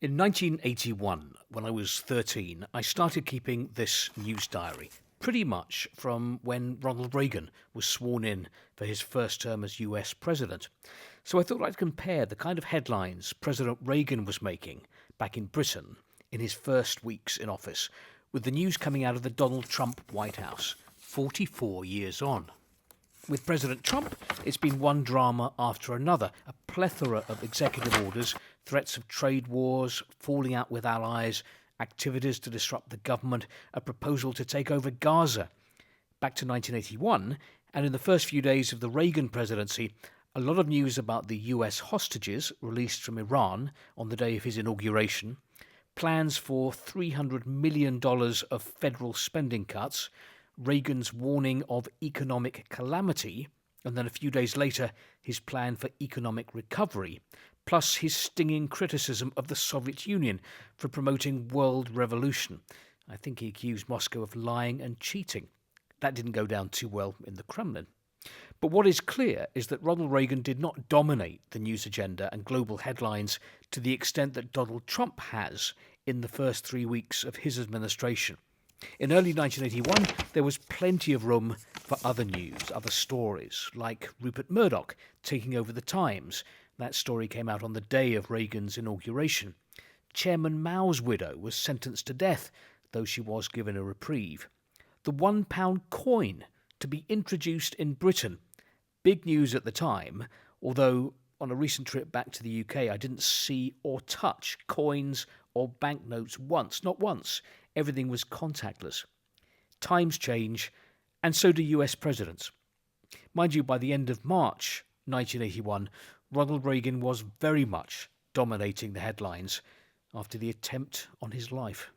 In 1981, when I was 13, I started keeping this news diary, pretty much from when Ronald Reagan was sworn in for his first term as US president. So I thought I'd compare the kind of headlines President Reagan was making back in Britain in his first weeks in office with the news coming out of the Donald Trump White House, 44 years on. With President Trump, it's been one drama after another, a plethora of executive orders, threats of trade wars, falling out with allies, activities to disrupt the government, a proposal to take over Gaza. Back to 1981, and in the first few days of the Reagan presidency, a lot of news about the US hostages released from Iran on the day of his inauguration, plans for $300 million of federal spending cuts, Reagan's warning of economic calamity, and then a few days later, his plan for economic recovery, plus his stinging criticism of the Soviet Union for promoting world revolution. I think he accused Moscow of lying and cheating. That didn't go down too well in the Kremlin. But what is clear is that Ronald Reagan did not dominate the news agenda and global headlines to the extent that Donald Trump has in the first 3 weeks of his administration. In early 1981, there was plenty of room for other news, other stories, like Rupert Murdoch taking over the Times. That story came out on the day of Reagan's inauguration. Chairman Mao's widow was sentenced to death, though she was given a reprieve. The £1 coin to be introduced in Britain. Big news at the time, although on a recent trip back to the UK, I didn't see or touch coins or banknotes once, not once. Everything was contactless. Times change, and so do US presidents. Mind you, by the end of March 1981, Ronald Reagan was very much dominating the headlines after the attempt on his life.